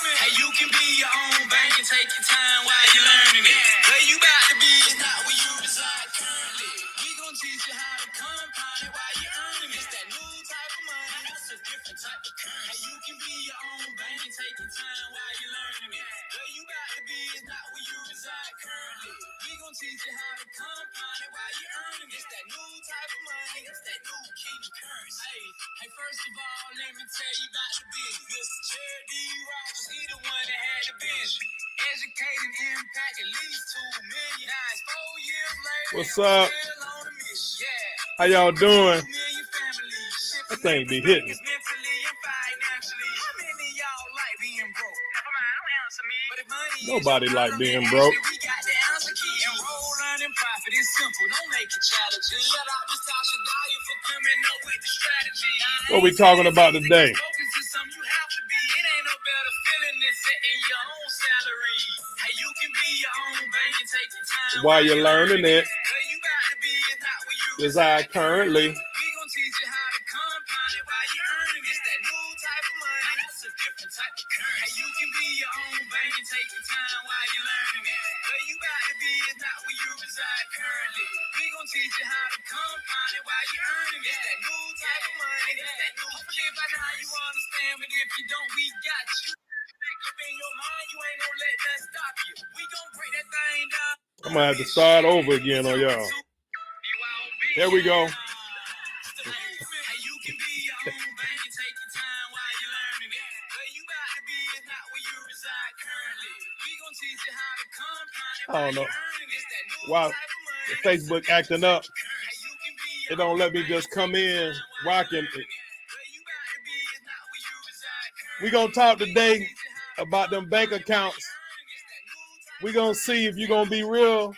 Hey, you can be your own bank and take your time while you're learning it. Where you about to be is not where you reside currently. We gon' teach you how to compound it while you're earning it. It's that new type of money, that's a different type of currency. Hey, you can be your own bank and take your time while you're learning it. Where you about to be is not where you reside currently. We gon' teach you how to compound it while you're earning it. It's that new type of money, it's that new kingdom currency. Hey, first of all, let me tell you about the business. Mr. Jerry D. Rogers, he the one that had the vision. Educate and impact at least 2 million. Now it's 4 years later. What's up? Still on a mission. Yeah. How y'all doing? That thing be hitting. Mentally and financially. How many of y'all like being broke? Never mind, don't answer me. But if money nobody like being broke. We got the answer key. Enroll, learn, and profit. It's simple. Don't make it challenging. Shout out to Tasha Dyer for coming up with the strategy. What we talking about today? While you're learning it, reside currently. We gonna teach you how to compound it while you're earning it. It's that new type of money. That's a different type of currency. Hey, you can be your own bank and take your time while you're learning it. Where you about to be is not where you reside currently. We gonna teach you how to compound it while you're earning it. It's that new type of money. It's that new. Hopefully by now you understand, but if you don't, we got you. Up in your mind, you ain't gonna let that stop you. We gonna break that thing down. I'm gonna have to start over again on y'all. There we go. I don't know. Wow, Facebook acting up. It don't let me just come in rocking it. We gonna talk today about them bank accounts. We gonna see if you're gonna be real.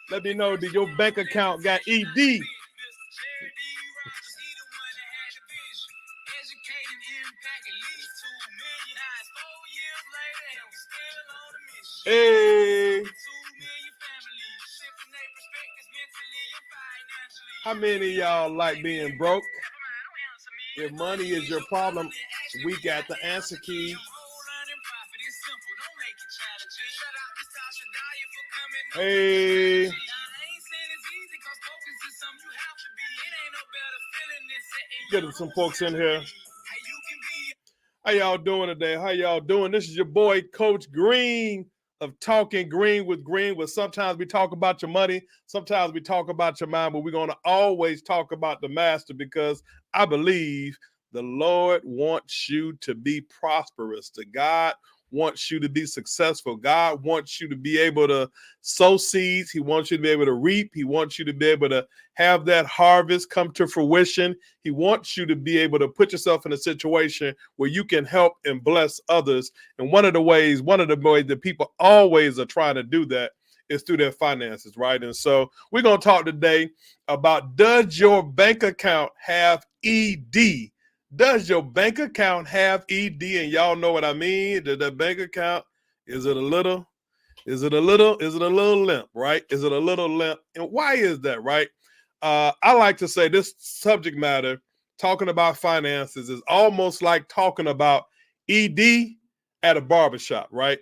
Let me know that your bank account got ED. Hey. How many of y'all like being broke? If money is your problem, we got the answer key. Hey. Getting some folks in here. How y'all doing today? How y'all doing? This is your boy, Coach Green of Talking Green with Green. Where sometimes we talk about your money, sometimes we talk about your mind, but we're going to always talk about the master because I believe the Lord wants you to be prosperous. The God wants you to be successful. God wants you to be able to sow seeds. He wants you to be able to reap. He wants you to be able to have that harvest come to fruition. He wants you to be able to put yourself in a situation where you can help and bless others. And one of the ways that people always are trying to do that is through their finances, right? And so we're going to talk today about, does your bank account have ED? Does your bank account have ED? And y'all know what I mean. The bank account, is it a little limp, right? Is it a little limp? And why is that, right? I like to say this subject matter, talking about finances, is almost like talking about ED at a barbershop, right?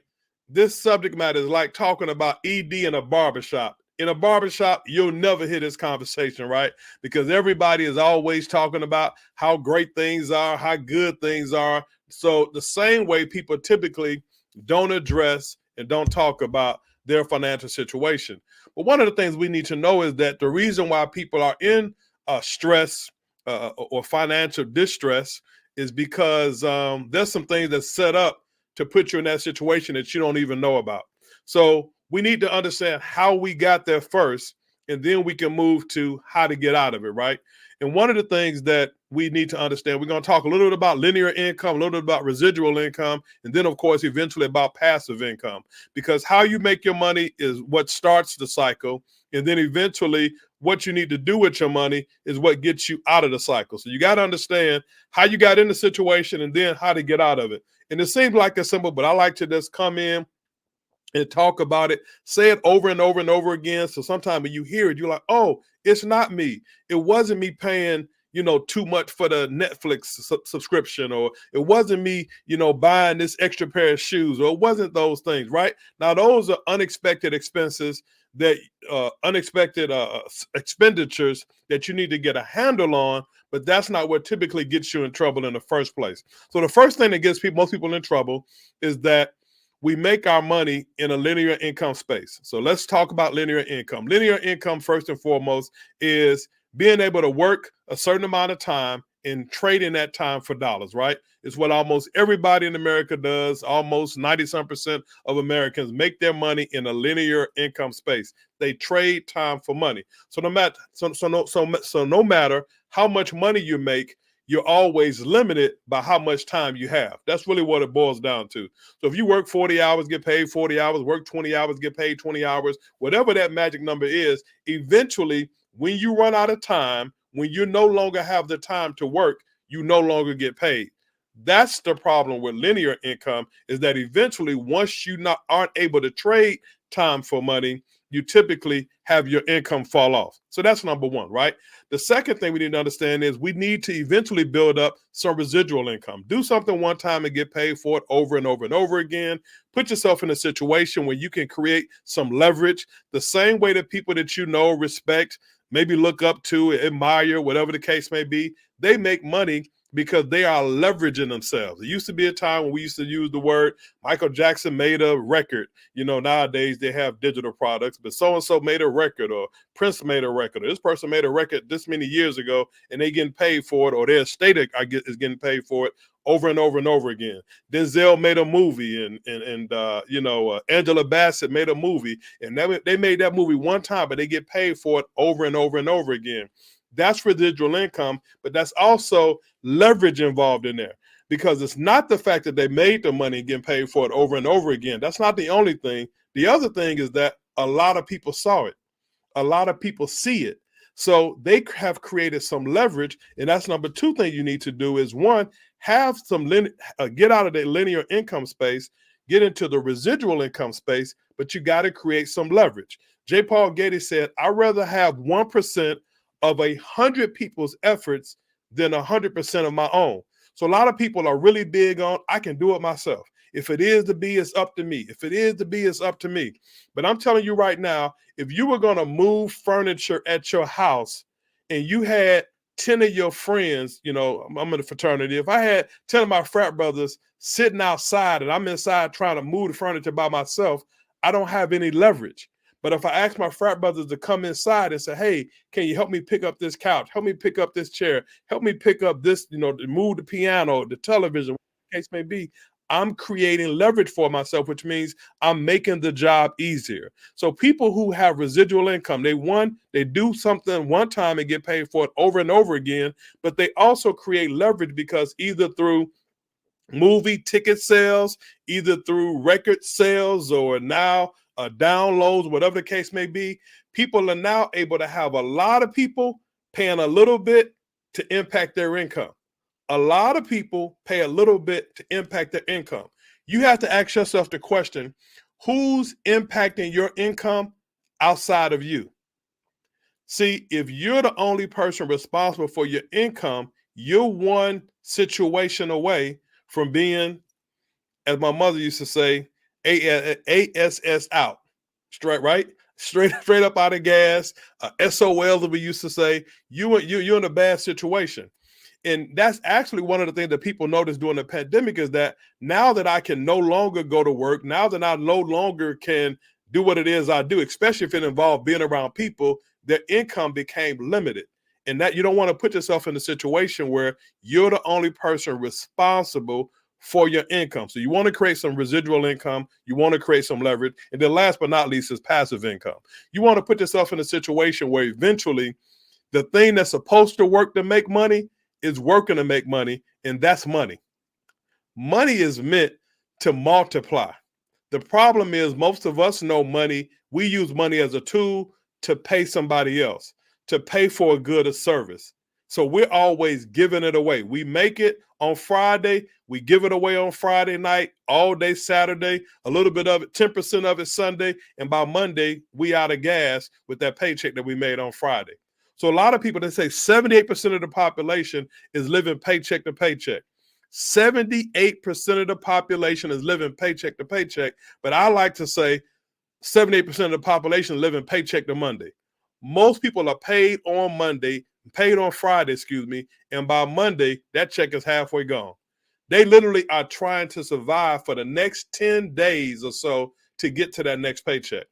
This subject matter is like talking about ED in a barbershop. In a barbershop, you'll never hear this conversation, right? Because everybody is always talking about how great things are, how good things are. So the same way people typically don't address and don't talk about their financial situation. But one of the things we need to know is that the reason why people are in stress or financial distress is because there's some things that's set up to put you in that situation that you don't even know about. So we need to understand how we got there first, and then we can move to how to get out of it, right? And one of the things that we need to understand, we're going to talk a little bit about linear income, a little bit about residual income, and then, of course, eventually about passive income. Because how you make your money is what starts the cycle, and then eventually what you need to do with your money is what gets you out of the cycle. So you got to understand how you got in the situation and then how to get out of it. And it seems like it's simple, but I like to just come in and talk about it, say it over and over and over again. So sometimes when you hear it, you're like, oh, it's not me. It wasn't me paying, too much for the Netflix subscription, or it wasn't me, buying this extra pair of shoes, or it wasn't those things, right? Now, those are unexpected expenses that unexpected expenditures that you need to get a handle on, but that's not what typically gets you in trouble in the first place. So the first thing that gets most people in trouble is that we make our money in a linear income space. So let's talk about linear income. Linear income, first and foremost, is being able to work a certain amount of time and trading that time for dollars, right? It's what almost everybody in America does. Almost 90% of Americans make their money in a linear income space. They trade time for money. So no matter how much money you make, you're always limited by how much time you have. That's really what it boils down to. So if you work 40 hours, get paid 40 hours, work 20 hours, get paid 20 hours, whatever that magic number is, eventually, when you run out of time, when you no longer have the time to work, you no longer get paid. That's the problem with linear income, is that eventually, once you aren't able to trade time for money, you typically have your income fall off. So that's number one, right? The second thing we need to understand is we need to eventually build up some residual income. Do something one time and get paid for it over and over and over again. Put yourself in a situation where you can create some leverage, the same way that people that respect, maybe look up to, admire, whatever the case may be, they make money because they are leveraging themselves. It used to be a time when we used to use the word Michael Jackson made a record. Nowadays they have digital products, but so-and-so made a record, or Prince made a record, or this person made a record this many years ago, and they getting paid for it, or their estate is getting paid for it over and over and over again. Denzel made a movie, and Angela Bassett made a movie, and they made that movie one time, but they get paid for it over and over and over again. That's residual income, but that's also leverage involved in there, because it's not the fact that they made the money and getting paid for it over and over again. That's not the only thing. The other thing is that a lot of people saw it. A lot of people see it. So they have created some leverage, and that's number two thing you need to do is, one, have some get out of the linear income space, get into the residual income space, but you got to create some leverage. J. Paul Getty said, I'd rather have 1% of 100 people's efforts than 100% of my own. So a lot of people are really big on, I can do it myself. If it is to be, it's up to me. If it is to be, it's up to me. But I'm telling you right now, if you were going to move furniture at your house and you had 10 of your friends, I'm in a fraternity. If I had 10 of my frat brothers sitting outside and I'm inside trying to move the furniture by myself, I don't have any leverage. But if I ask my frat brothers to come inside and say, hey, can you help me pick up this couch? Help me pick up this chair. Help me pick up this, move the piano, the television, whatever the case may be. I'm creating leverage for myself, which means I'm making the job easier. So people who have residual income, they do something one time and get paid for it over and over again, but they also create leverage because either through movie ticket sales, either through record sales, or now downloads, whatever the case may be, people are now able to have a lot of people paying a little bit to impact their income. A lot of people pay a little bit to impact their income. You have to ask yourself the question, who's impacting your income outside of you? See, if you're the only person responsible for your income, you're one situation away from being, as my mother used to say, ASS out, straight, right? Straight up out of gas, SOL, that we used to say. You're in a bad situation. And that's actually one of the things that people noticed during the pandemic, is that now that I can no longer go to work, now that I no longer can do what it is I do, especially if it involved being around people, their income became limited. And that you don't want to put yourself in a situation where you're the only person responsible for your income. So you want to create some residual income. You want to create some leverage. And then last but not least is passive income. You want to put yourself in a situation where eventually the thing that's supposed to work to make money is working to make money, and that's money. Money is meant to multiply. The problem is most of us know money. We use money as a tool to pay somebody else, to pay for a good or service. So we're always giving it away. We make it on Friday, we give it away on Friday night, all day Saturday, a little bit of it, 10% of it Sunday, and by Monday, we out of gas with that paycheck that we made on Friday. So a lot of people, they say 78% of the population is living paycheck to paycheck. 78% of the population is living paycheck to paycheck, but I like to say 78% of the population living paycheck to Monday. Most people are paid on Monday, paid on Friday, excuse me, and by Monday, that check is halfway gone. They literally are trying to survive for the next 10 days or so to get to that next paycheck.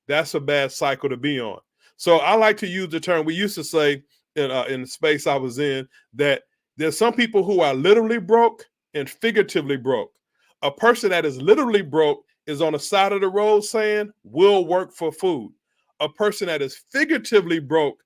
That's a bad cycle to be on. So I like to use the term, we used to say in the space I was in, that there's some people who are literally broke and figuratively broke. A person that is literally broke is on the side of the road saying, we'll work for food. A person that is figuratively broke,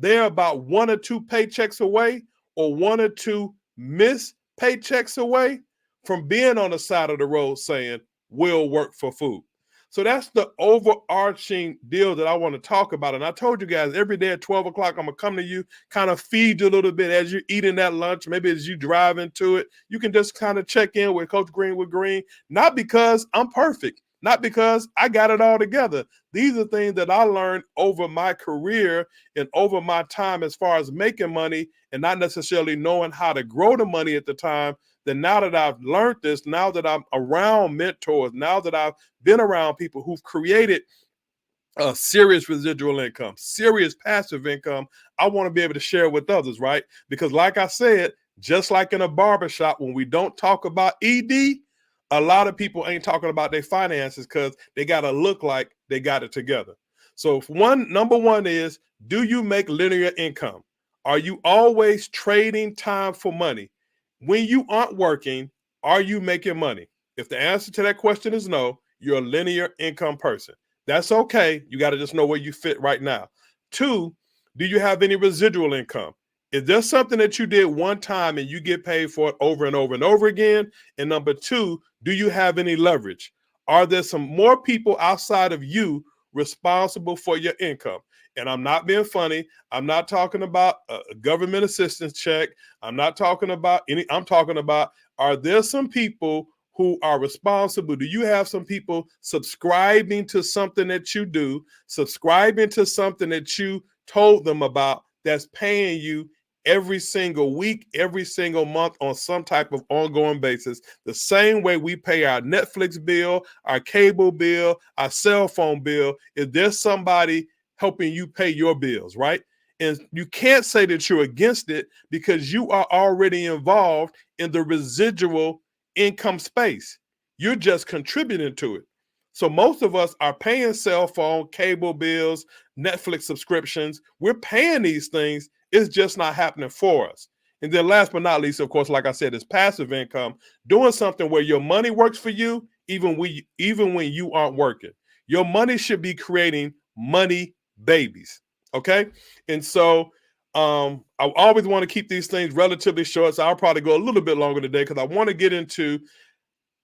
they're about 1 or 2 paychecks away or 1 or 2 missed paychecks away from being on the side of the road saying, we'll work for food. So that's the overarching deal that I want to talk about. And I told you guys every day at 12 o'clock, I'm going to come to you, kind of feed you a little bit as you're eating that lunch. Maybe as you drive into it, you can just kind of check in with Coach Green with Green, not because I'm perfect, not because I got it all together. These are things that I learned over my career and over my time as far as making money and not necessarily knowing how to grow the money at the time. Then now that I've learned this, now that I'm around mentors, now that I've been around people who've created a serious residual income, serious passive income, I want to be able to share with others, right? Because like I said, just like in a barbershop, when we don't talk about ED, a lot of people ain't talking about their finances because they got to look like they got it together. So number one is, do you make linear income? Are you always trading time for money? When you aren't working, are you making money? If the answer to that question is no, you're a linear income person. That's okay. You got to just know where you fit right now. 2, do you have any residual income? Is there something that you did one time and you get paid for it over and over and over again? And number 2, do you have any leverage? Are there some more people outside of you responsible for your income? And I'm not being funny. I'm not talking about a government assistance check. I'm not talking about I'm talking about, are there some people who are responsible? Do you have some people subscribing to something that you do, subscribing to something that you told them about that's paying you every single week, every single month on some type of ongoing basis? The same way we pay our Netflix bill, our cable bill, our cell phone bill. Is there somebody helping you pay your bills, right? And you can't say that you're against it because you are already involved in the residual income space. You're just contributing to it. So most of us are paying cell phone, cable bills, Netflix subscriptions. We're paying these things. It's just not happening for us. And then last but not least, of course, like I said, is passive income, doing something where your money works for you, even when you aren't working. Your money should be creating money babies. Okay. And so I always want to keep these things relatively short. So I'll probably go a little bit longer today because I want to get into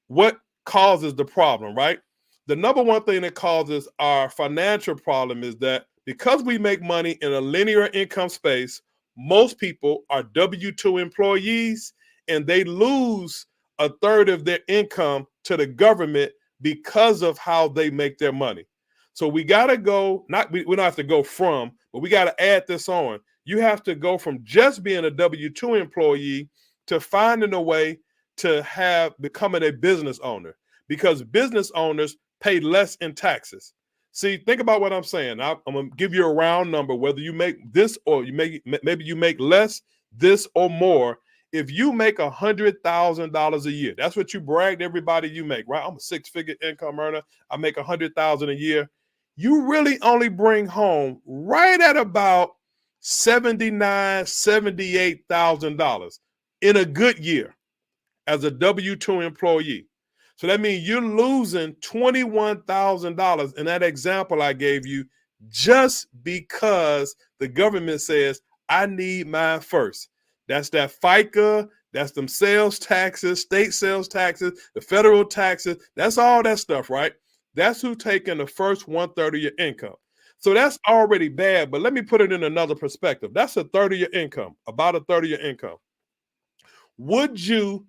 what causes the problem, right? The number one thing that causes our financial problem is that because we make money in a linear income space, most people are W-2 employees and they lose a third of their income to the government because of how they make their money. So we got to go, we don't have to go from, but we got to add this on. You have to go from just being a W-2 employee to finding a way to becoming a business owner, because business owners pay less in taxes. See, think about what I'm saying. I'm going to give you a round number, whether you make this or maybe you make less, this or more. If you make $100,000 a year, that's what you bragged everybody you make, right? I'm a 6-figure income earner. I make $100,000 a year. You really only bring home right at about $79,000, $78,000 in a good year as a W-2 employee. So that means you're losing $21,000 in that example I gave you just because the government says, I need mine first. That's that FICA, that's them sales taxes, state sales taxes, the federal taxes. That's all that stuff, right? That's who's taking the first 1/3 of your income. So that's already bad, but let me put it in another perspective. That's a third of your income, about a third of your income. Would you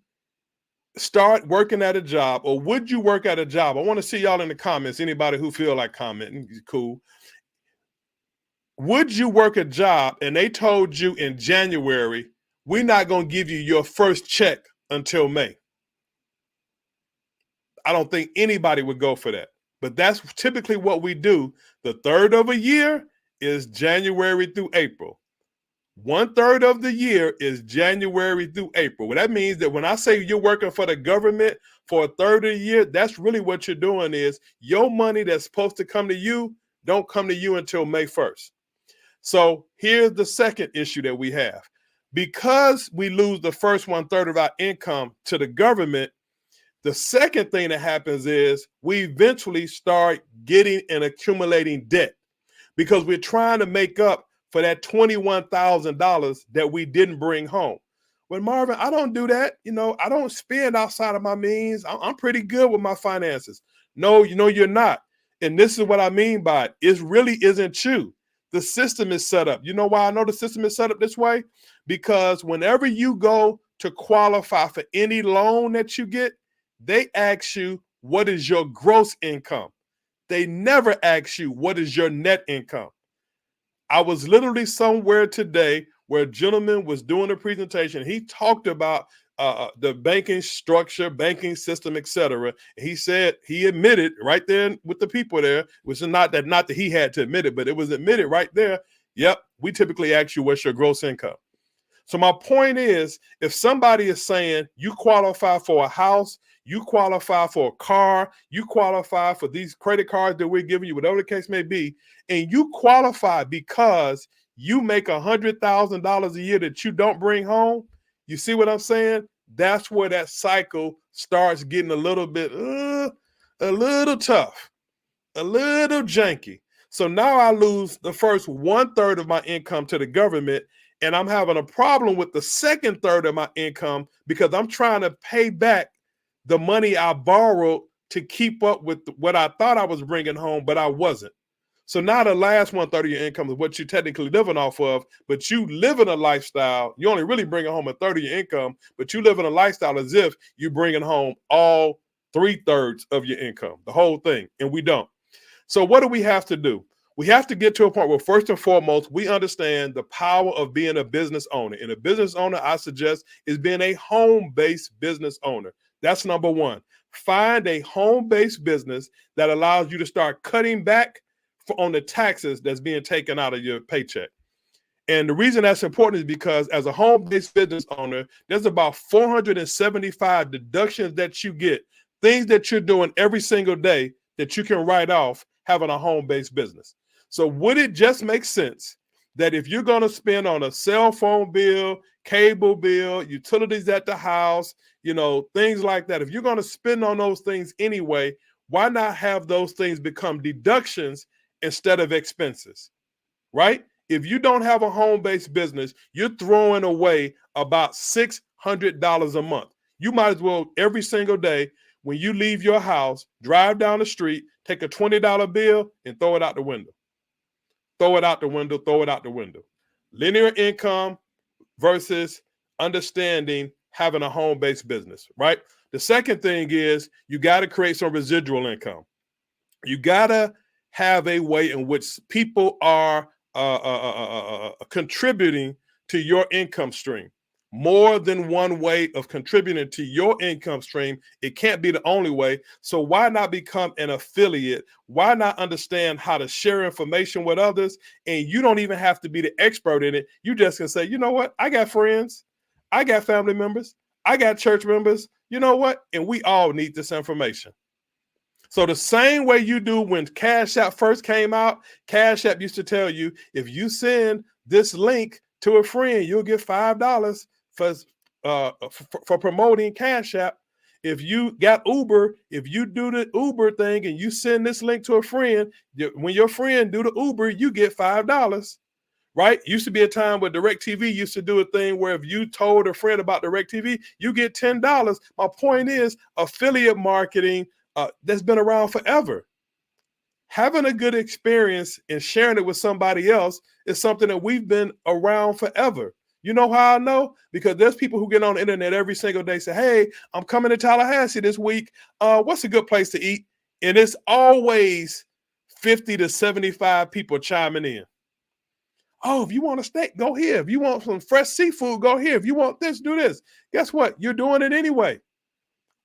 start working at a job, or would you work at a job? I want to see y'all in the comments. Anybody who feel like commenting, cool. Would you work a job and they told you in January, we're not going to give you your first check until May? I don't think anybody would go for that. But that's typically what we do. The third of a year is January through April. 1/3 of the year is January through April. Well, that means that when I say you're working for the government for a third of the year, that's really what you're doing is your money that's supposed to come to you don't come to you until May 1st. So here's the second issue that we have. Because we lose the first 1/3 of our income to the government, the second thing that happens is we eventually start getting and accumulating debt because we're trying to make up for that $21,000 that we didn't bring home. Well, Marvin, I don't do that. I don't spend outside of my means. I'm pretty good with my finances. No, you're not. And this is what I mean by it. It really isn't you. The system is set up. You know why I know the system is set up this way? Because whenever you go to qualify for any loan that you get, they ask you, what is your gross income? They never ask you, what is your net income? I was literally somewhere today where a gentleman was doing a presentation. He talked about the banking structure, banking system, etc. He said, he admitted right there with the people there, which is not that he had to admit it, but it was admitted right there. Yep, we typically ask you, what's your gross income? So my point is, if somebody is saying you qualify for a house, you qualify for a car, you qualify for these credit cards that we're giving you, whatever the case may be, and you qualify because you make $100,000 a year that you don't bring home, you see what I'm saying? That's where that cycle starts getting a little bit, a little tough, a little janky. So now I lose the first 1/3 of my income to the government, and I'm having a problem with the second third of my income because I'm trying to pay back the money I borrowed to keep up with what I thought I was bringing home, but I wasn't. So now the last 1/3 of your income is what you're technically living off of, but you live in a lifestyle. You only really bringing home 1/3 of your income, but you live in a lifestyle as if you're bringing home all 3/3 of your income, the whole thing, and we don't. So what do we have to do? We have to get to a point where, first and foremost, we understand the power of being a business owner. And a business owner, I suggest, is being a home-based business owner. That's number one. Find a home-based business that allows you to start cutting back on the taxes that's being taken out of your paycheck. And the reason that's important is because as a home-based business owner, there's about 475 deductions that you get, things that you're doing every single day that you can write off having a home-based business. So would it just make sense that if you're going to spend on a cell phone bill, cable bill, utilities at the house, things like that, if you're going to spend on those things anyway, why not have those things become deductions instead of expenses, right? If you don't have a home-based business, you're throwing away about $600 a month. You might as well every single day when you leave your house, drive down the street, take a $20 bill and throw it out the window. Throw it out the window, throw it out the window. Linear income versus understanding having a home-based business, right? The second thing is you got to create some residual income. You got to have a way in which people are contributing to your income stream. More than one way of contributing to your income stream. It can't be the only way. So why not become an affiliate? Why not understand how to share information with others? And you don't even have to be the expert in it. You just can say, you know what? I got friends. I got family members. I got church members. You know what? And we all need this information. So the same way you do when Cash App first came out, Cash App used to tell you, if you send this link to a friend, you'll get $5 for promoting Cash App. If you got Uber, if you do the Uber thing and you send this link to a friend, when your friend do the Uber, you get $5, right? Used to be a time where DirecTV used to do a thing where if you told a friend about DirecTV, you get $10. My point is affiliate marketing that's been around forever. Having a good experience and sharing it with somebody else is something that we've been around forever. You know how I know? Because there's people who get on the internet every single day, say, hey, I'm coming to Tallahassee this week. What's a good place to eat? And it's always 50 to 75 people chiming in. Oh, if you want a steak, go here. If you want some fresh seafood, go here. If you want this, do this. Guess what? You're doing it anyway.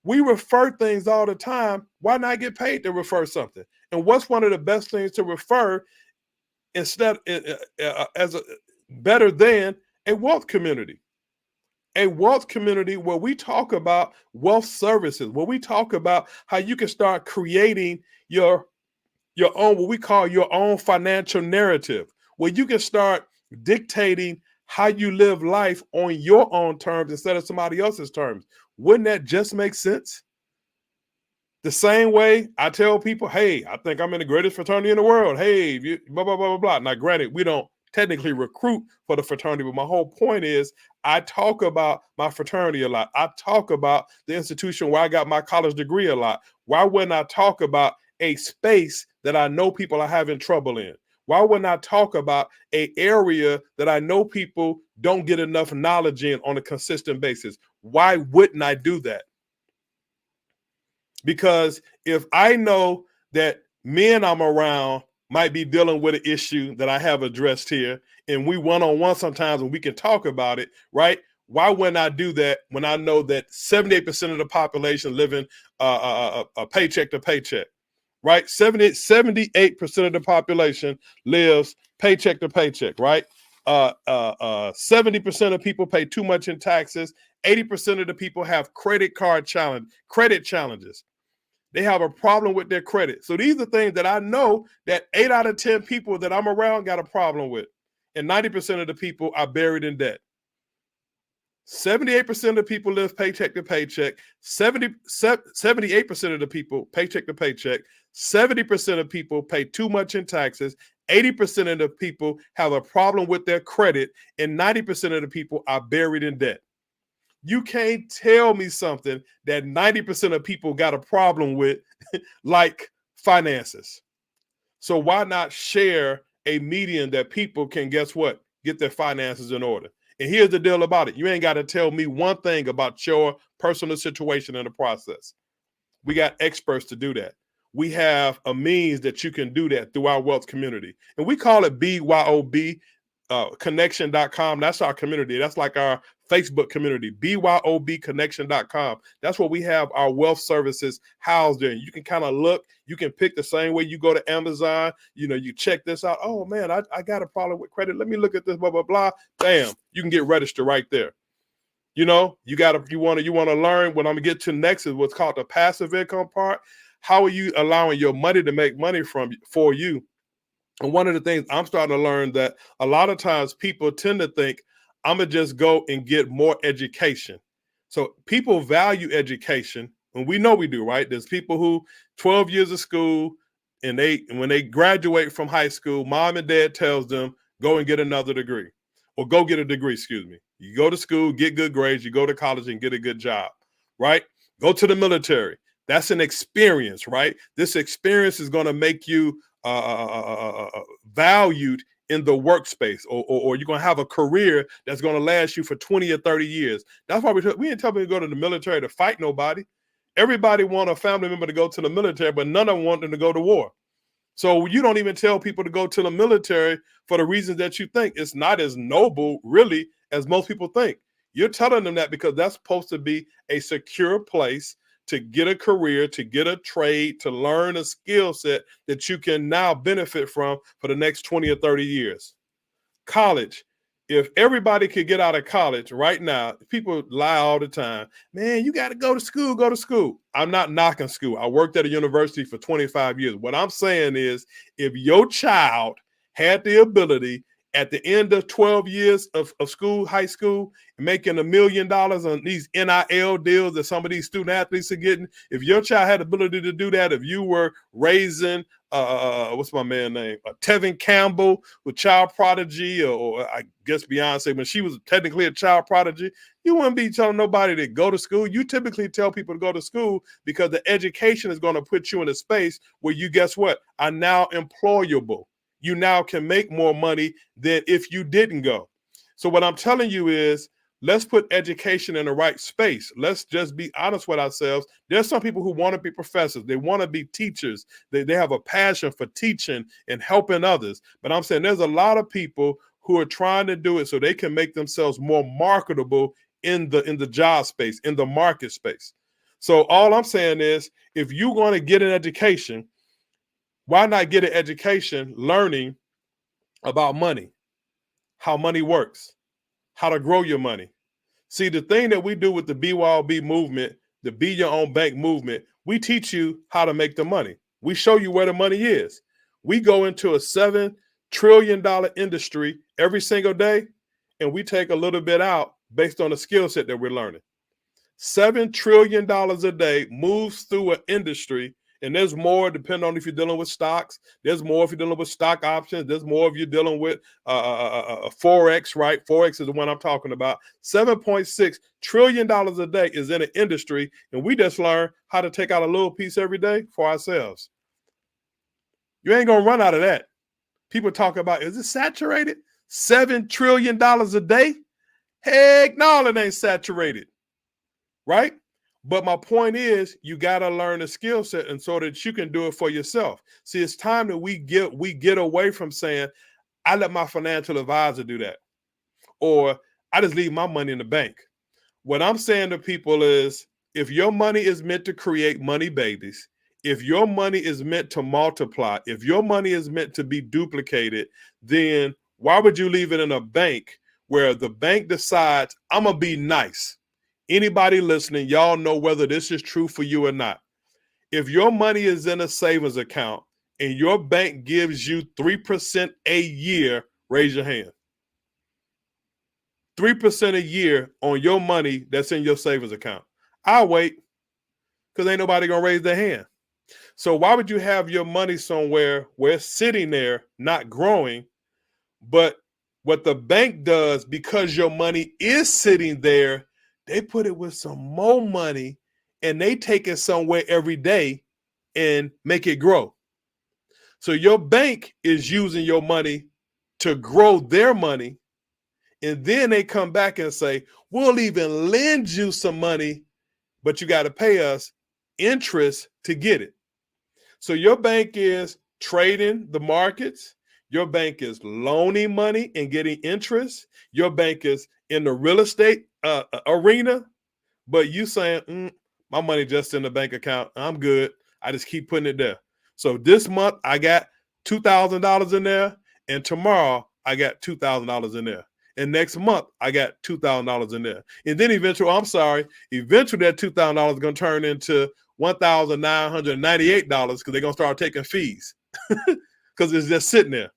We refer things all the time. Why not get paid to refer something? And what's one of the best things to refer instead as a better than a wealth community? A wealth community where we talk about wealth services, where we talk about how you can start creating your own, what we call your own financial narrative, where you can start dictating how you live life on your own terms instead of somebody else's terms. Wouldn't that just make sense? The same way I tell people, hey, I think I'm in the greatest fraternity in the world. Hey, blah, blah, blah, blah, blah. Now, granted, we don't technically recruit for the fraternity, but my whole point is I talk about my fraternity a lot. I talk about the institution where I got my college degree a lot. Why wouldn't I talk about a space that I know people are having trouble in? Why wouldn't I talk about an area that I know people don't get enough knowledge in on a consistent basis? Why wouldn't I do that? Because if I know that men I'm around might be dealing with an issue that I have addressed here, and we one-on-one sometimes and we can talk about it, right? Why wouldn't I do that when I know that 78% of the population living a paycheck to paycheck, right? 78% of the population lives paycheck to paycheck, right? 70% of people pay too much in taxes. 80% of the people have credit challenges. They have a problem with their credit. So these are things that I know that 8 out of 10 people that I'm around got a problem with. And 90% of the people are buried in debt. 78% of people live paycheck to paycheck. 78% of the people paycheck to paycheck. 70% of people pay too much in taxes. 80% of the people have a problem with their credit. And 90% of the people are buried in debt. You can't tell me something that 90% of people got a problem with, like finances. So why not share a medium that people can, guess what, get their finances in order? And here's the deal about it. You ain't got to tell me one thing about your personal situation in the process. We got experts to do that. We have a means that you can do that through our wealth community. And we call it BYOB. Connection.com. That's our community. That's like our Facebook community, BYOBconnection.com. That's where we have our wealth services housed in. You can kind of look, you can pick the same way you go to Amazon. You know, you check this out. Oh man, I got a problem with credit. Let me look at this, blah, blah, blah. Bam, you can get registered right there. You know, you want to learn. What I'm gonna get to next is what's called the passive income part. How are you allowing your money to make money for you? And one of the things I'm starting to learn that a lot of times people tend to think, I'm going to just go and get more education. So people value education, and we know we do, right? There's people who 12 years of school, and when they graduate from high school, mom and dad tells them, go and get another degree, or go get a degree, excuse me. You go to school, get good grades, you go to college and get a good job, right? Go to the military. That's an experience, right? This experience is going to make you valued in the workspace, or you're going to have a career that's going to last you for 20 or 30 years. That's why we didn't tell people to go to the military to fight nobody. Everybody want a family member to go to the military, but none of them want them to go to war. So you don't even tell people to go to the military for the reasons that you think. It's not as noble, really, as most people think. You're telling them that because that's supposed to be a secure place to get a career, to get a trade, to learn a skill set that you can now benefit from for the next 20 or 30 years. College. If everybody could get out of college right now, people lie all the time. Man, you got to go to school, go to school. I'm not knocking school. I worked at a university for 25 years. What I'm saying is if your child had the ability at the end of 12 years of school, high school, making $1 million on these NIL deals that some of these student athletes are getting, if your child had the ability to do that, if you were raising, what's my man name? Tevin Campbell with Child Prodigy, or I guess Beyonce, when she was technically a child prodigy, you wouldn't be telling nobody to go to school. You typically tell people to go to school because the education is going to put you in a space where you, guess what, are now employable. You now can make more money than if you didn't go. So what I'm telling you is, let's put education in the right space. Let's just be honest with ourselves. There's some people who want to be professors. They want to be teachers. They have a passion for teaching and helping others. But I'm saying there's a lot of people who are trying to do it so they can make themselves more marketable in the job space, in the market space. So all I'm saying is, if you're going to get an education, why not get an education learning about money, how money works, how to grow your money? See, the thing that we do with the BYOB movement, the Be Your Own Bank movement, we teach you how to make the money. We show you where the money is. We go into a $7 trillion industry every single day, and we take a little bit out based on the skill set that we're learning. $7 trillion a day moves through an industry, and there's more depending on if you're dealing with stocks. There's more if you're dealing with stock options. There's more if you're dealing with Forex, right? Forex is the one I'm talking about. $7.6 trillion a day is in an industry, and we just learn how to take out a little piece every day for ourselves. You ain't going to run out of that. People talk about, is it saturated? $7 trillion a day? Heck no, it ain't saturated, right? But my point is, you got to learn a skill set and so that you can do it for yourself. See, it's time that we get away from saying, I let my financial advisor do that, or I just leave my money in the bank. What I'm saying to people is, if your money is meant to create money babies, if your money is meant to multiply, if your money is meant to be duplicated, then why would you leave it in a bank where the bank decides, I'm going to be nice? Anybody listening, y'all know whether this is true for you or not. If your money is in a savings account and your bank gives you 3% a year, raise your hand. 3% a year on your money that's in your savings account. I'll wait, because ain't nobody going to raise their hand. So why would you have your money somewhere where it's sitting there, not growing? But what the bank does, because your money is sitting there, they put it with some more money and they take it somewhere every day and make it grow. So your bank is using your money to grow their money. And then they come back and say, we'll even lend you some money, but you got to pay us interest to get it. So your bank is trading the markets. Your bank is loaning money and getting interest. Your bank is in the real estate arena, but you saying, my money just in the bank account. I'm good. I just keep putting it there. So this month I got $2,000 in there, and tomorrow I got $2,000 in there. And next month I got $2,000 in there. And then eventually that $2,000 is going to turn into $1,998 because they're going to start taking fees because it's just sitting there.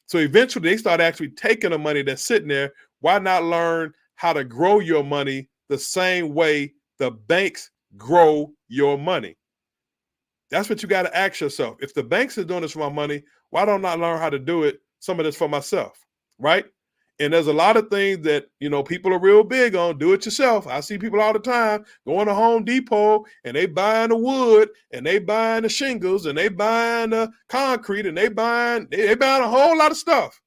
So eventually they start actually taking the money that's sitting there. Why not learn how to grow your money the same way the banks grow your money? That's what you got to ask yourself. If the banks are doing this for my money, why don't I learn how to do it, some of this for myself, right? And there's a lot of things that, people are real big on. Do it yourself. I see people all the time going to Home Depot and they buying the wood and they buying the shingles and they buying the concrete and they buying a whole lot of stuff.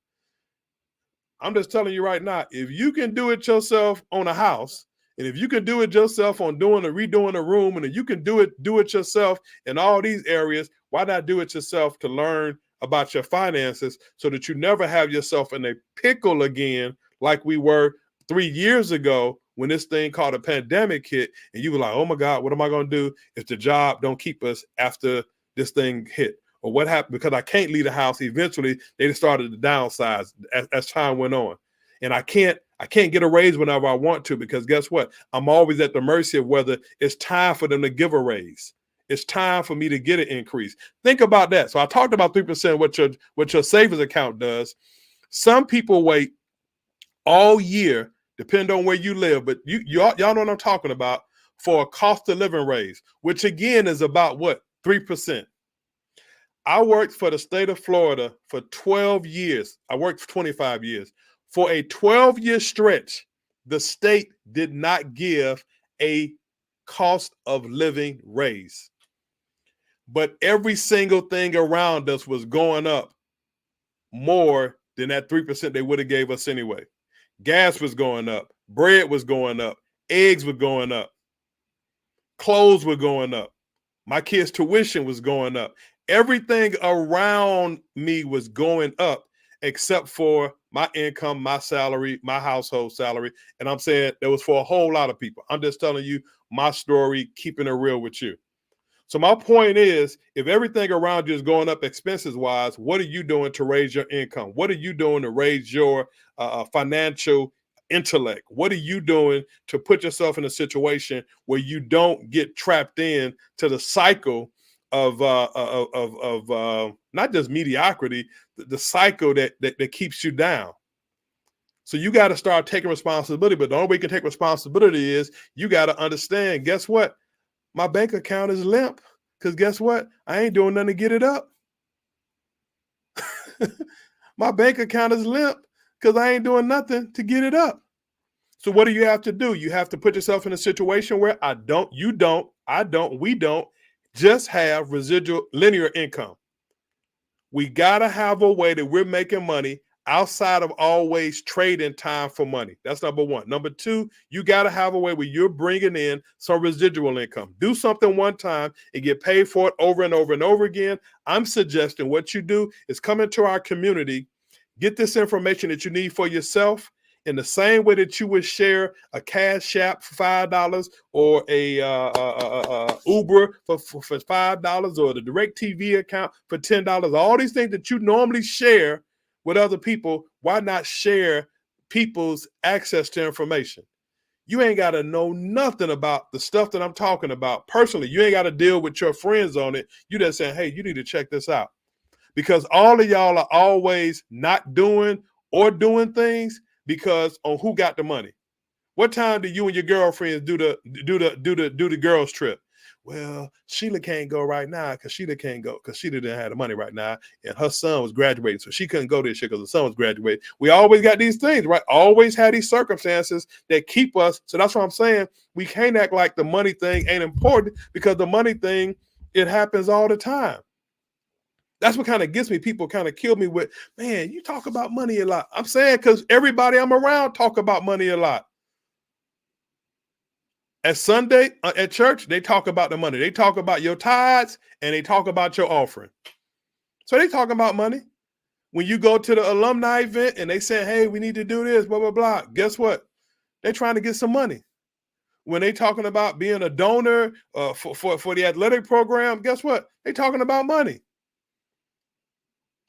I'm just telling you right now, if you can do it yourself on a house, and if you can do it yourself on redoing a room, and if you can do it yourself in all these areas, why not do it yourself to learn about your finances so that you never have yourself in a pickle again like we were 3 years ago when this thing called a pandemic hit, and you were like, oh my God, what am I going to do if the job don't keep us after this thing hit? Or what happened because I can't leave the house? Eventually, they started to downsize as time went on. And I can't get a raise whenever I want to, because guess what? I'm always at the mercy of whether it's time for them to give a raise. It's time for me to get an increase. Think about that. So I talked about 3%, what your savings account does. Some people wait all year, depending on where you live, but y'all know what I'm talking about, for a cost of living raise, which again is about what? 3%. I worked for the state of Florida for 12 years. I worked for 25 years. For a 12-year stretch, the state did not give a cost of living raise. But every single thing around us was going up more than that 3% they would have gave us anyway. Gas was going up. Bread was going up. Eggs were going up. Clothes were going up. My kids' tuition was going up. Everything around me was going up except for my income, my salary, my household salary. And I'm saying that was for a whole lot of people. I'm just telling you my story, keeping it real with you. So my point is, if everything around you is going up expenses wise, what are you doing to raise your income? What are you doing to raise your financial intellect? What are you doing to put yourself in a situation where you don't get trapped in to the cycle of not just mediocrity, the cycle that keeps you down? So you got to start taking responsibility. But the only way you can take responsibility is you got to understand, guess what? My bank account is limp because guess what? I ain't doing nothing to get it up. My bank account is limp because I ain't doing nothing to get it up. So what do you have to do? You have to put yourself in a situation where we don't just have residual linear income. We got to have a way that we're making money outside of always trading time for money. That's number one. Number two, you got to have a way where you're bringing in some residual income. Do something one time and get paid for it over and over and over again. I'm suggesting what you do is come into our community, get this information that you need for yourself in the same way that you would share a Cash App for $5 or a Uber for $5 or the DirecTV account for $10. All these things that you normally share with other people, why not share people's access to information? You ain't got to know nothing about the stuff that I'm talking about personally. You ain't got to deal with your friends on it. You just saying, hey, you need to check this out. Because all of y'all are always not doing or doing things because on who got the money. What time do you and your girlfriends do the girls trip? Well, Sheila can't go right now because Sheila can't go because Sheila didn't have the money right now, and her son was graduating, so she couldn't go this year because her son was graduating. We always got these things, right? Always had these circumstances that keep us. So that's what I'm saying. We can't act like the money thing ain't important because the money thing, it happens all the time. That's what kind of gets me. People kind of kill me with, man, you talk about money a lot. I'm saying because everybody I'm around talk about money a lot. At Sunday, at church, they talk about the money. They talk about your tithes and they talk about your offering. So they talk about money. When you go to the alumni event and they say, hey, we need to do this, blah, blah, blah. Guess what? They're trying to get some money. When they talking about being a donor for the athletic program, guess what? They talking about money.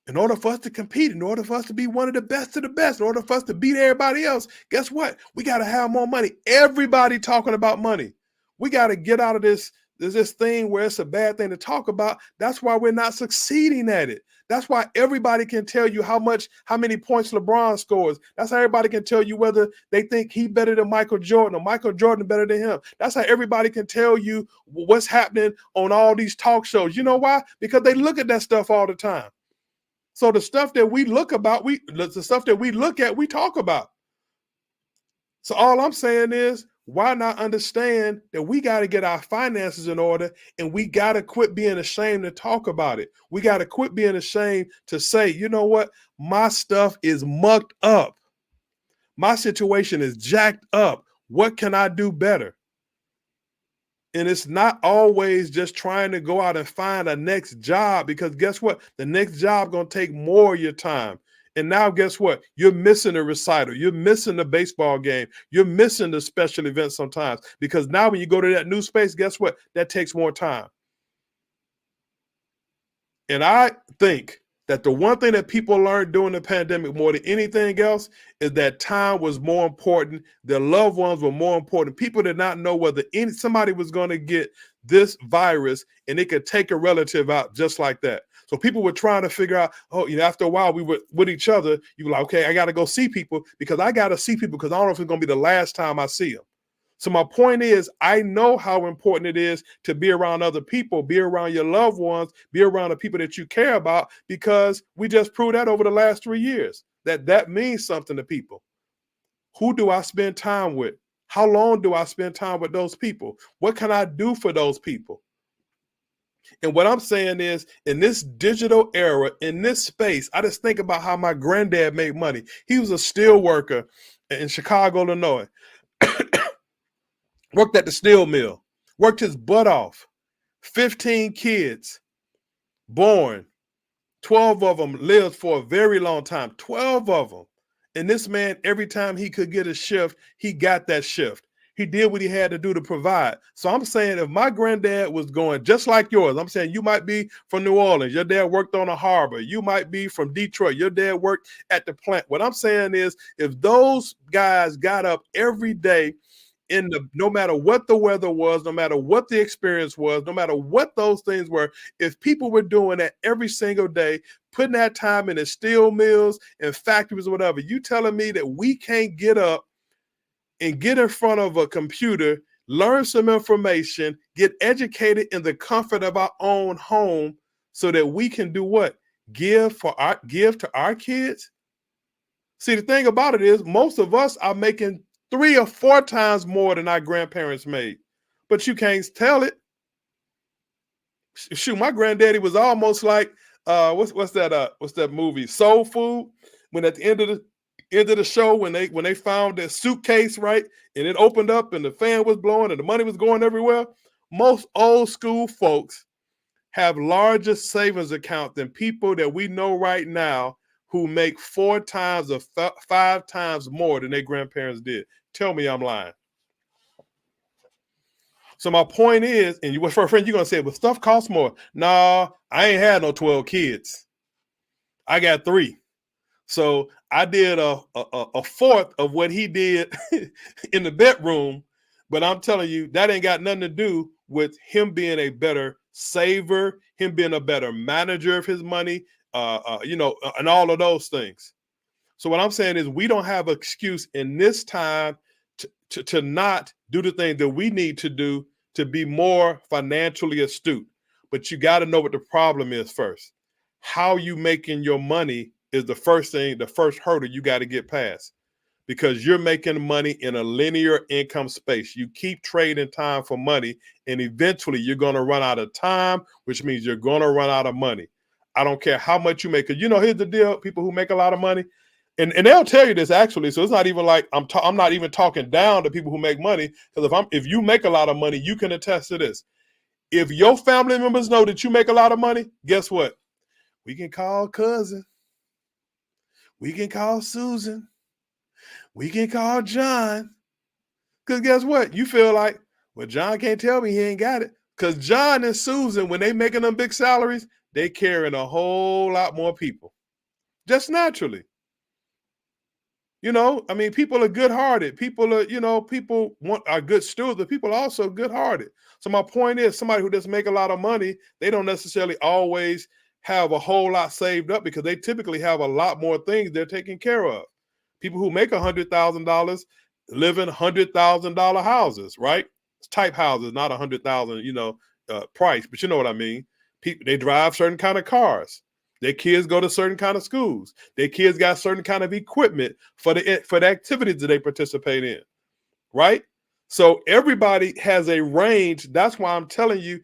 In order for us to compete, in order for us to be one of the best, in order for us to beat everybody else, guess what? We got to have more money. Everybody talking about money. We got to get out of this thing where it's a bad thing to talk about. That's why we're not succeeding at it. That's why everybody can tell you how many points LeBron scores. That's how everybody can tell you whether they think he better than Michael Jordan or Michael Jordan better than him. That's how everybody can tell you what's happening on all these talk shows. You know why? Because they look at that stuff all the time. So the stuff that we look at, we talk about. So all I'm saying is, why not understand that we got to get our finances in order and we got to quit being ashamed to talk about it. We got to quit being ashamed to say, you know what? My stuff is mucked up. My situation is jacked up. What can I do better? And it's not always just trying to go out and find a next job, because guess what? The next job going to take more of your time. And now guess what? You're missing a recital. You're missing the baseball game. You're missing the special events sometimes, because now when you go to that new space, guess what? That takes more time. And I think that the one thing that people learned during the pandemic more than anything else is that time was more important. Their loved ones were more important. People did not know whether somebody was going to get this virus and it could take a relative out just like that. So people were trying to figure out, after a while we were with each other. You were like, okay, I got to go see people because I got to see people because I don't know if it's going to be the last time I see them. So my point is, I know how important it is to be around other people, be around your loved ones, be around the people that you care about, because we just proved that over the last 3 years, that means something to people. Who do I spend time with? How long do I spend time with those people? What can I do for those people? And what I'm saying is, in this digital era, in this space, I just think about how my granddad made money. He was a steel worker in Chicago, Illinois. Worked at the steel mill, worked his butt off. 15 kids born. 12 of them lived for a very long time. 12 of them. And this man, every time he could get a shift, he got that shift. He did what he had to do to provide. So I'm saying if my granddad was going just like yours, I'm saying you might be from New Orleans, your dad worked on a harbor, you might be from Detroit, your dad worked at the plant. What I'm saying is if those guys got up every day no matter what the weather was, no matter what the experience was, no matter what those things were, if people were doing that every single day, putting that time in the steel mills and factories or whatever, you telling me that we can't get up and get in front of a computer, learn some information, get educated in the comfort of our own home so that we can do what? Give to our kids? See, the thing about it is most of us are making 3 or 4 times more than our grandparents made, but you can't tell it. Shoot, my granddaddy was almost like what's that movie Soul Food, when at the end of the show when they found their suitcase, right, and it opened up and the fan was blowing and the money was going everywhere. Most old school folks have larger savings account than people that we know right now who make 4 times or 5 times more than their grandparents did. Tell me I'm lying. So my point is, and you, for a friend, you're gonna say, "Well, stuff costs more." Nah, I ain't had no 12 kids. I got 3. So I did a fourth of what he did in the bedroom. But I'm telling you, that ain't got nothing to do with him being a better saver, him being a better manager of his money, and all of those things. So what I'm saying is we don't have an excuse in this time to not do the things that we need to do to be more financially astute. But you got to know what the problem is first. How you making your money is the first thing, the first hurdle you got to get past, because you're making money in a linear income space. You keep trading time for money, and eventually you're going to run out of time, which means you're going to run out of money. I don't care how much you make. Because, here's the deal. People who make a lot of money, and they'll tell you this actually. So it's not even like I'm not even talking down to people who make money, because if you make a lot of money, you can attest to this. If your family members know that you make a lot of money, guess what? We can call cousin. We can call Susan. We can call John. Because guess what? You feel like, well, John can't tell me he ain't got it. Because John and Susan, when they making them big salaries, they carrying a whole lot more people. Just naturally. People are good-hearted. People are, people are good stewards, but people are also good-hearted. So my point is, somebody who doesn't make a lot of money, they don't necessarily always have a whole lot saved up, because they typically have a lot more things they're taking care of. People who make $100,000 live in $100,000 houses, right? It's type houses, not $100,000, price, but you know what I mean. People, they drive certain kind of cars. Their kids go to certain kind of schools. Their kids got certain kind of equipment for the activities that they participate in, right? So everybody has a range. That's why I'm telling you,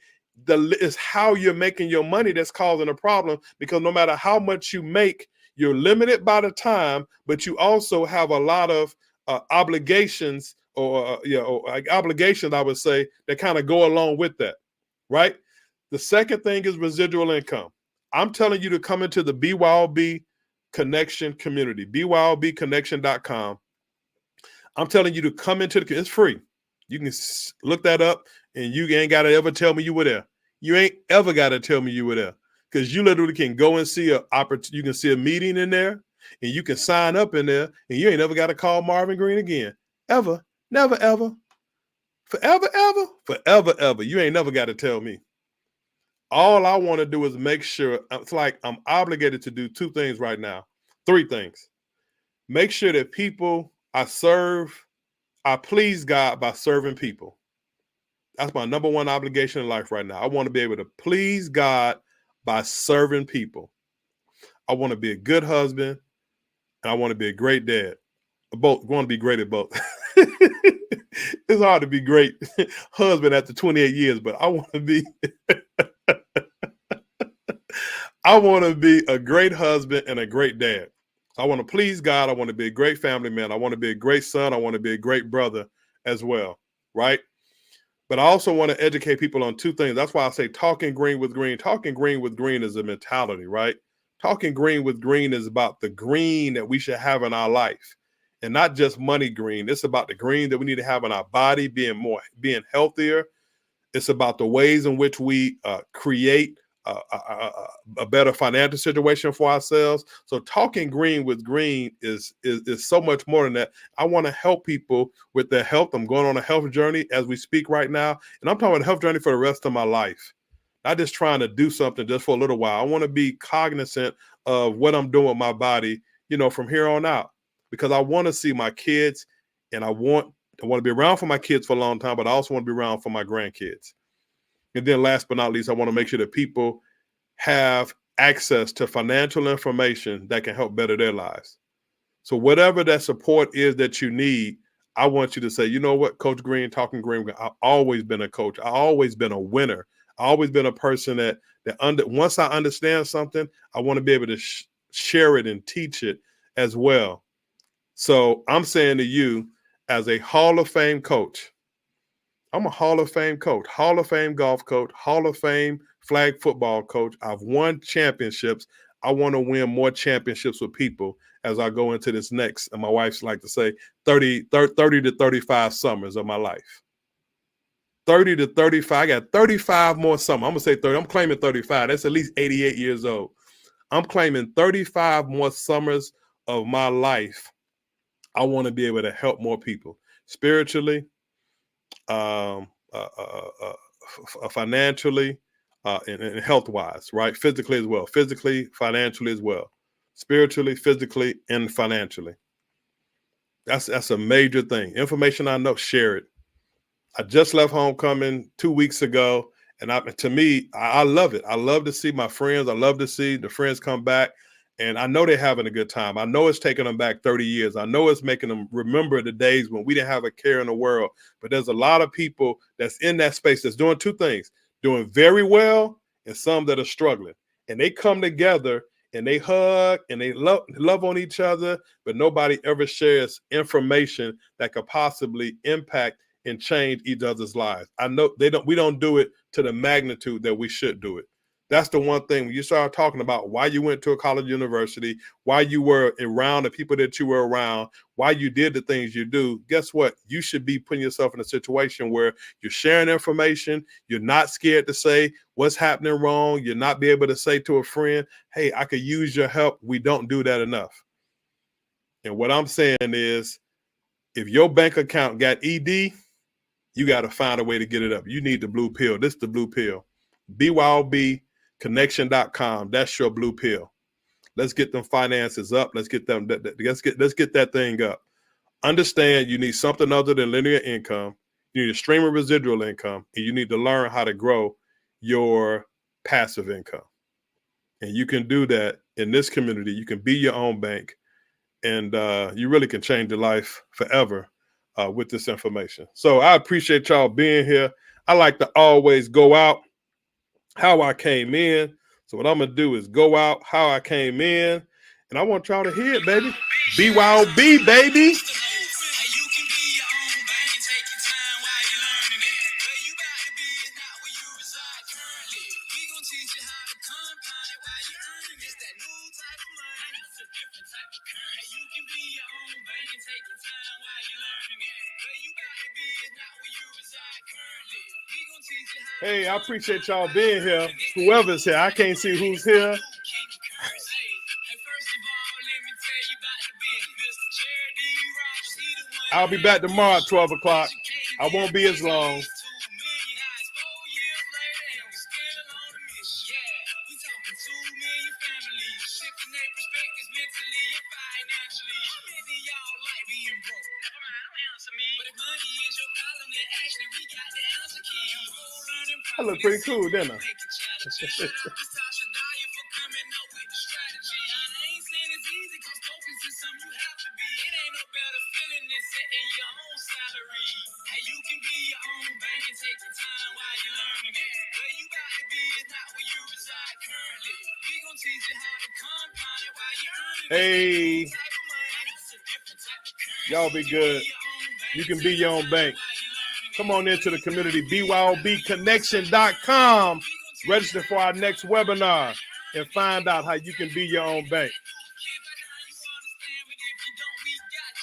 it's how you're making your money that's causing a problem, because no matter how much you make, you're limited by the time, but you also have a lot of obligations obligations, I would say, that kind of go along with that, right? The second thing is residual income. I'm telling you to come into the BYOB Connection community, BYOBconnection.com. I'm telling you to come into it's free. You can look that up, and you ain't got to ever tell me you were there. You ain't ever got to tell me you were there, because you literally can go and see you can see a meeting in there, and you can sign up in there, and you ain't never got to call Marvin Green again. Ever. Never, ever. Forever, ever. Forever, ever. You ain't never got to tell me. All I want to do is make sure, it's like I'm obligated to do 2 things right now. 3 things. Make sure that people I please God by serving people. That's my number 1 obligation in life right now. I want to be able to please God by serving people. I want to be a good husband, and I want to be a great dad. Both. I want to be great at both. It's hard to be great husband after 28 years, but I want to be I want to be a great husband and a great dad. I want to please God. I want to be a great family man. I want to be a great son. I want to be a great brother as well, right? But I also want to educate people on 2 things. That's why I say talking green with green. Talking green with green is a mentality, right? Talking Green with Green is about the green that we should have in our life, and not just money green. It's about the green that we need to have in our body, being healthier. It's about the ways in which we create a better financial situation for ourselves. So Talking Green with Green is so much more than that. I want to help people with their health. I'm going on a health journey as we speak right now, and I'm talking about a health journey for the rest of my life. Not just trying to do something just for a little while. I want to be cognizant of what I'm doing with my body, from here on out, because I want to see my kids, and I want to be around for my kids for a long time, but I also want to be around for my grandkids. And then last but not least, I want to make sure that people have access to financial information that can help better their lives. So whatever that support is that you need, I want you to say, you know what, Coach Green, Talking Green, I've always been a coach. I've always been a winner. I've always been a person that once I understand something, I want to be able to share it and teach it as well. So I'm saying to you, as a Hall of Fame coach, I'm a Hall of Fame coach, Hall of Fame golf coach, Hall of Fame flag football coach. I've won championships. I want to win more championships with people as I go into this next, and my wife's like to say, 30 to 35 summers of my life. 30 to 35. I got 35 more summers. I'm going to say 30. I'm claiming 35. That's at least 88 years old. I'm claiming 35 more summers of my life. I want to be able to help more people spiritually, financially, and health-wise, right? Physically as well. Physically, financially as well. Spiritually, physically, and financially. That's a major thing. Information I know, share it. I just left homecoming 2 weeks ago, and to me, I love it. I love to see my friends. I love to see the friends come back, and I know they're having a good time. I know it's taking them back 30 years. I know it's making them remember the days when we didn't have a care in the world. But there's a lot of people that's in that space that's doing two things, doing very well, and some that are struggling. And they come together and they hug and they love on each other, but nobody ever shares information that could possibly impact and change each other's lives. I know we don't do it to the magnitude that we should do it. That's the one thing when you start talking about why you went to a college university, why you were around the people that you were around, why you did the things you do. Guess what? You should be putting yourself in a situation where you're sharing information. You're not scared to say what's happening wrong. You're not be able to say to a friend, hey, I could use your help. We don't do that enough. And what I'm saying is, if your bank account got ED, you got to find a way to get it up. You need the blue pill. This is the blue pill. BYOBconnection.com. That's your blue pill. Let's get them finances up. Let's get that thing up. Understand you need something other than linear income. You need a stream of residual income, and you need to learn how to grow your passive income. And you can do that in this community. You can be your own bank, and you really can change your life forever with this information. So I appreciate y'all being here. I like to always go out how I came in. So what I'm going to do is go out how I came in, and I want y'all to hear it, baby. BYOB, baby. Hey, I appreciate y'all being here. Whoever's here, I can't see who's here. I'll be back tomorrow at 12 o'clock. I won't be as long. I look pretty cool, didn't I? Hey, y'all be good. You can be your own bank. Come on into the community, BYOBconnection.com. Register for our next webinar. and find out how you can be your own bank.